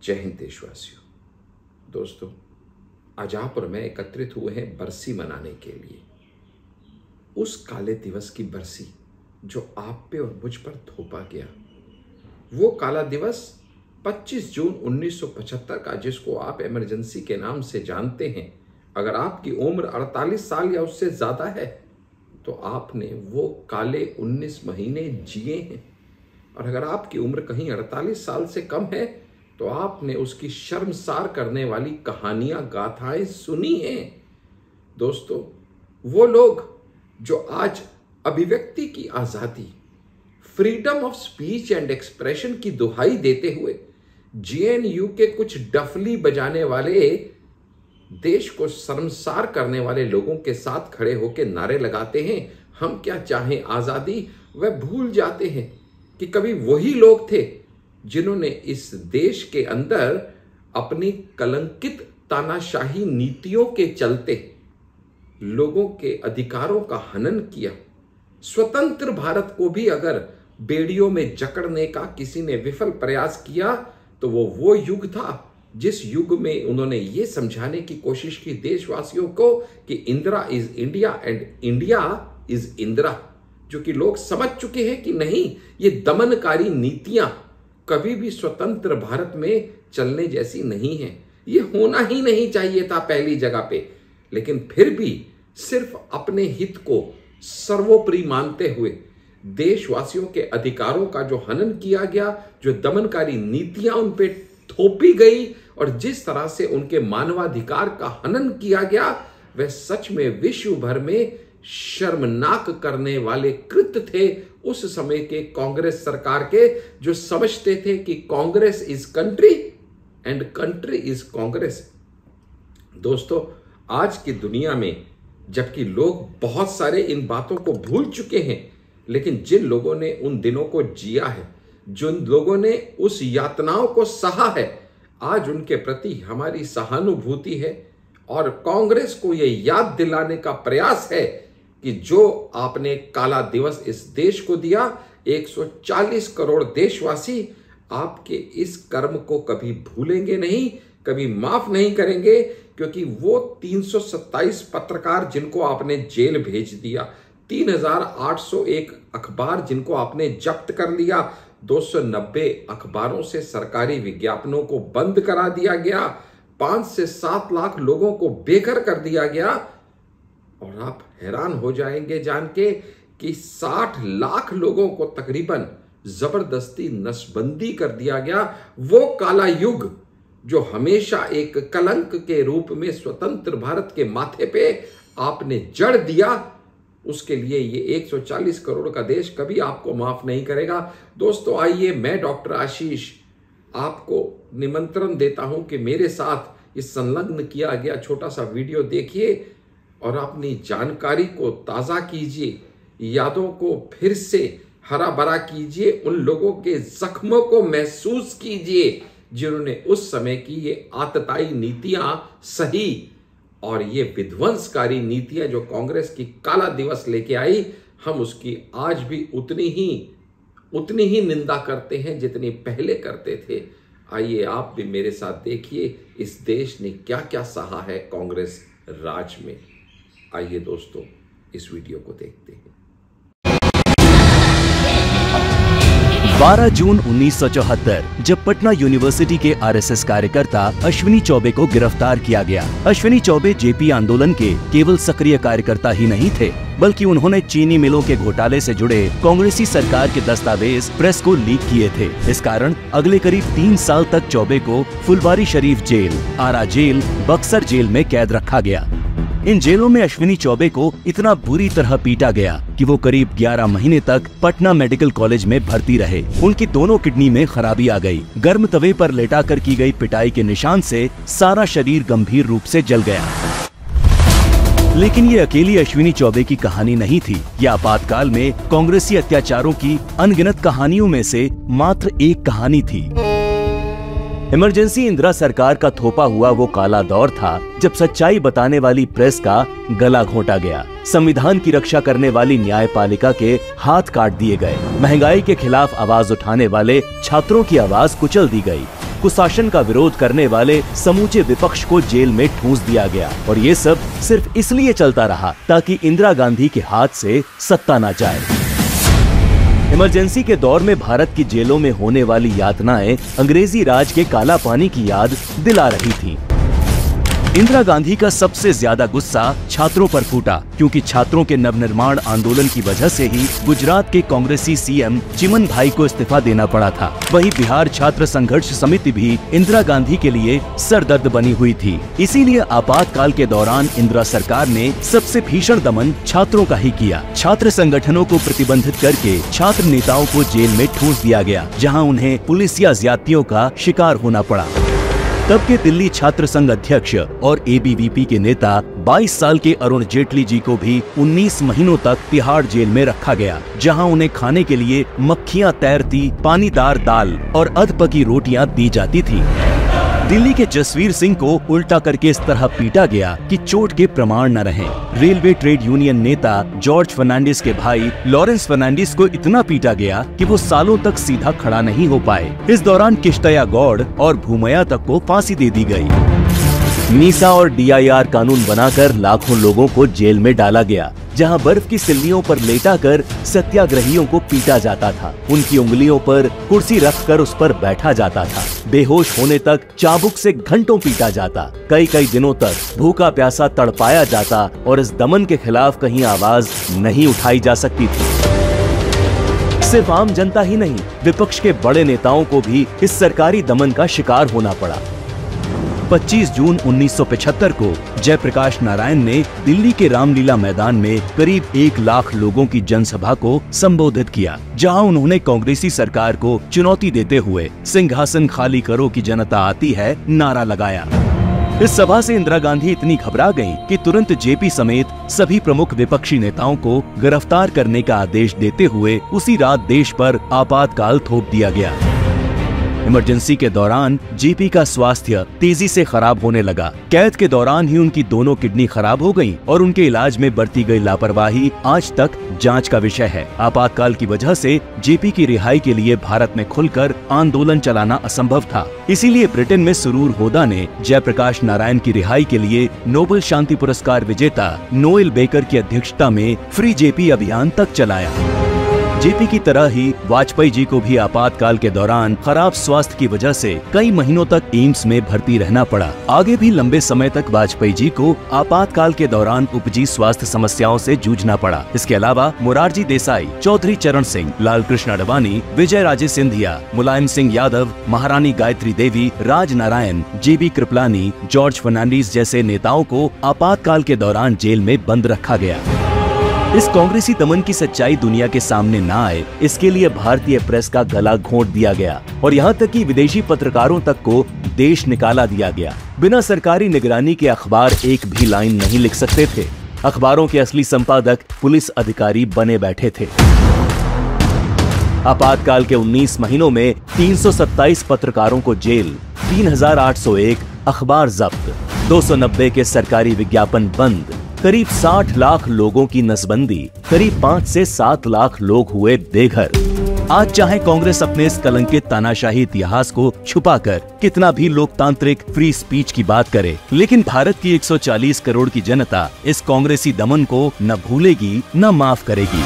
जय हिंद देशवासियों। दोस्तों, आज आप और मैं एकत्रित हुए हैं बरसी मनाने के लिए। उस काले दिवस की बरसी जो आप पे और मुझ पर थोपा गया। वो काला दिवस 25 जून 1975 का, जिसको आप इमरजेंसी के नाम से जानते हैं। अगर आपकी उम्र 48 साल या उससे ज़्यादा है तो आपने वो काले 19 महीने जिए हैं, और अगर आपकी उम्र कहीं 48 साल से कम है तो आपने उसकी शर्मसार करने वाली कहानियां, गाथाएं सुनी हैं। दोस्तों, वो लोग जो आज अभिव्यक्ति की आज़ादी, freedom of speech and expression की दुहाई देते हुए जेएनयू के कुछ डफली बजाने वाले, देश को शर्मसार करने वाले लोगों के साथ खड़े होकर नारे लगाते हैं, हम क्या चाहें आज़ादी, वह भूल जाते हैं कि कभी वही लोग थे जिन्होंने इस देश के अंदर अपनी कलंकित तानाशाही नीतियों के चलते लोगों के अधिकारों का हनन किया। स्वतंत्र भारत को भी अगर बेड़ियों में जकड़ने का किसी ने विफल प्रयास किया तो वो युग था जिस युग में उन्होंने ये समझाने की कोशिश की देशवासियों को कि Indira is India and India is Indira, जो कि लोग समझ चुके हैं कि नहीं, ये दमनकारी नीतियां कभी भी स्वतंत्र भारत में चलने जैसी नहीं है। ये होना ही नहीं चाहिए था पहली जगह पे, लेकिन फिर भी सिर्फ अपने हित को सर्वोपरि मानते हुए देशवासियों के अधिकारों का जो हनन किया गया, जो दमनकारी नीतियां उन पे थोपी गई और जिस तरह से उनके मानवाधिकार का हनन किया गया, वह सच में विश्व भर में शर्मनाक करने वाले कृत्य थे उस समय के कांग्रेस सरकार के, जो समझते थे कि Congress is country and country is Congress. दोस्तों, आज की दुनिया में जबकि लोग बहुत सारे इन बातों को भूल चुके हैं, लेकिन जिन लोगों ने उन दिनों को जिया है, जिन लोगों ने उस यातनाओं को सहा है, आज उनके प्रति हमारी सहानुभूति है और कांग्रेस को यह याद दिलाने का प्रयास है कि जो आपने काला दिवस इस देश को दिया, 140 करोड़ देशवासी आपके इस कर्म को कभी भूलेंगे नहीं, कभी माफ नहीं करेंगे, क्योंकि वो 327 पत्रकार जिनको आपने जेल भेज दिया, 3801 अखबार जिनको आपने जब्त कर लिया, 290 अखबारों से सरकारी विज्ञापनों को बंद करा दिया गया, 5 से 7 लाख लोगों को बेघर कर दिया गया, और आप हैरान हो जाएंगे जान के कि 60 लाख लोगों को तकरीबन जबरदस्ती नसबंदी कर दिया गया। वो काला युग जो हमेशा एक कलंक के रूप में स्वतंत्र भारत के माथे पे आपने जड़ दिया, उसके लिए ये 140 करोड़ का देश कभी आपको माफ नहीं करेगा। दोस्तों, आइए, मैं डॉक्टर आशीष आपको निमंत्रण देता हूं कि मेरे साथ इस संलग्न किया गया छोटा सा वीडियो देखिए और अपनी जानकारी को ताज़ा कीजिए, यादों को फिर से हरा भरा कीजिए, उन लोगों के जख्मों को महसूस कीजिए जिन्होंने उस समय की ये आतताई नीतियां सही और ये विध्वंसकारी नीतियां जो कांग्रेस की काला दिवस लेके आई, हम उसकी आज भी उतनी ही निंदा करते हैं जितनी पहले करते थे। आइए, आप भी मेरे साथ देखिए इस देश ने क्या क्या सहा है कांग्रेस राज में। आइए दोस्तों, इस वीडियो को देखते हैं। 12 जून 1974 जब पटना यूनिवर्सिटी के आरएसएस कार्यकर्ता अश्विनी चौबे को गिरफ्तार किया गया। अश्विनी चौबे जेपी आंदोलन के केवल सक्रिय कार्यकर्ता ही नहीं थे, बल्कि उन्होंने चीनी मिलों के घोटाले से जुड़े कांग्रेसी सरकार के दस्तावेज प्रेस को लीक किए थे। इस कारण अगले करीब 3 साल तक चौबे को फुलवारी शरीफ जेल, आरा जेल, बक्सर जेल में कैद रखा गया। इन जेलों में अश्विनी चौबे को इतना बुरी तरह पीटा गया कि वो करीब 11 महीने तक पटना मेडिकल कॉलेज में भर्ती रहे। उनकी दोनों किडनी में खराबी आ गई। गर्म तवे पर लेटाकर की गई पिटाई के निशान से सारा शरीर गंभीर रूप से जल गया। लेकिन ये अकेली अश्विनी चौबे की कहानी नहीं थी। यह आपातकाल में कांग्रेसी अत्याचारों की अनगिनत कहानियों में से मात्र एक कहानी थी। इमरजेंसी इंदिरा सरकार का थोपा हुआ वो काला दौर था जब सच्चाई बताने वाली प्रेस का गला घोंटा गया, संविधान की रक्षा करने वाली न्यायपालिका के हाथ काट दिए गए, महंगाई के खिलाफ आवाज उठाने वाले छात्रों की आवाज कुचल दी गई, कुशासन का विरोध करने वाले समूचे विपक्ष को जेल में ठूंस दिया गया। और ये सब सिर्फ इसलिए चलता रहा ताकि इंदिरा गांधी के हाथ से सत्ता न जाए। इमरजेंसी के दौर में भारत की जेलों में होने वाली यातनाएं अंग्रेजी राज के काला पानी की याद दिला रही थी। इंदिरा गांधी का सबसे ज्यादा गुस्सा छात्रों पर फूटा, क्योंकि छात्रों के नवनिर्माण आंदोलन की वजह से ही गुजरात के कांग्रेसी सीएम चिमन भाई को इस्तीफा देना पड़ा था। वहीं बिहार छात्र संघर्ष समिति भी इंदिरा गांधी के लिए सरदर्द बनी हुई थी। इसीलिए आपातकाल के दौरान इंदिरा सरकार ने सबसे भीषण दमन छात्रों का ही किया। छात्र संगठनों को प्रतिबंधित करके छात्र नेताओं को जेल में ठूंस दिया गया, जहाँ उन्हें पुलिस या ज्यादतियों का शिकार होना पड़ा। तब के दिल्ली छात्र संघ अध्यक्ष और एबीवीपी के नेता 22 साल के अरुण जेटली जी को भी 19 महीनों तक तिहाड़ जेल में रखा गया, जहां उन्हें खाने के लिए मक्खियां तैरती पानीदार दाल और अधपकी रोटियां दी जाती थी। दिल्ली के जसवीर सिंह को उल्टा करके इस तरह पीटा गया कि चोट के प्रमाण न रहे। रेलवे ट्रेड यूनियन नेता जॉर्ज फर्नांडिस के भाई लॉरेंस फर्नांडिस को इतना पीटा गया कि वो सालों तक सीधा खड़ा नहीं हो पाए। इस दौरान किश्तया गौड़ और भूमया तक को फांसी दे दी गई। मीसा और डीआईआर कानून बनाकर लाखों लोगों को जेल में डाला गया, जहां बर्फ की सिल्लियों पर लेटाकर सत्याग्रहियों को पीटा जाता था। उनकी उंगलियों पर कुर्सी रखकर उस पर बैठा जाता था। बेहोश होने तक चाबुक से घंटों पीटा जाता। कई कई दिनों तक भूखा प्यासा तड़पाया जाता और इस दमन के खिलाफ कहीं आवाज नहीं उठाई जा सकती थी। सिर्फ आम जनता ही नहीं, विपक्ष के बड़े नेताओं को भी इस सरकारी दमन का शिकार होना पड़ा। 25 जून 1975 को जयप्रकाश नारायण ने दिल्ली के रामलीला मैदान में करीब 1 लाख लोगों की जनसभा को संबोधित किया, जहां उन्होंने कांग्रेसी सरकार को चुनौती देते हुए सिंहासन खाली करो की जनता आती है नारा लगाया। इस सभा से इंदिरा गांधी इतनी घबरा गईं कि तुरंत जेपी समेत सभी प्रमुख विपक्षी नेताओं को गिरफ्तार करने का आदेश देते हुए उसी रात देश पर आपातकाल थोप दिया गया। इमरजेंसी के दौरान जेपी का स्वास्थ्य तेजी से खराब होने लगा। कैद के दौरान ही उनकी दोनों किडनी खराब हो गईं और उनके इलाज में बरती गई लापरवाही आज तक जांच का विषय है। आपातकाल की वजह से जेपी की रिहाई के लिए भारत में खुलकर आंदोलन चलाना असंभव था। इसीलिए ब्रिटेन में सुरूर होदा ने जयप्रकाश नारायण की रिहाई के लिए नोबेल शांति पुरस्कार विजेता नोएल बेकर की अध्यक्षता में फ्री जेपी अभियान तक चलाया। जेपी की तरह ही वाजपेयी जी को भी आपातकाल के दौरान खराब स्वास्थ्य की वजह से कई महीनों तक एम्स में भर्ती रहना पड़ा। आगे भी लंबे समय तक वाजपेयी जी को आपातकाल के दौरान उपजी स्वास्थ्य समस्याओं से जूझना पड़ा। इसके अलावा मोरारजी देसाई, चौधरी चरण सिंह, लाल कृष्ण अडवाणी, विजय राजे सिंधिया, मुलायम सिंह यादव, महारानी गायत्री देवी, राज नारायण, जेबी कृपलानी, जॉर्ज फर्नांडिस जैसे नेताओं को आपातकाल के दौरान जेल में बंद रखा गया। इस कांग्रेसी दमन की सच्चाई दुनिया के सामने न आए, इसके लिए भारतीय प्रेस का गला घोंट दिया गया और यहाँ तक कि विदेशी पत्रकारों तक को देश निकाला दिया गया। बिना सरकारी निगरानी के अखबार एक भी लाइन नहीं लिख सकते थे। अखबारों के असली संपादक पुलिस अधिकारी बने बैठे थे। आपातकाल के 19 महीनों में 327 पत्रकारों को जेल, 3801 अखबार जब्त, 290 के सरकारी विज्ञापन बंद, करीब 60 लाख लोगों की नसबंदी, करीब 5 से 7 लाख लोग हुए बेघर। आज चाहे कांग्रेस अपने इस कलंकित तानाशाही इतिहास को छुपाकर कितना भी लोकतांत्रिक फ्री स्पीच की बात करे, लेकिन भारत की 140 करोड़ की जनता इस कांग्रेसी दमन को न भूलेगी न माफ करेगी।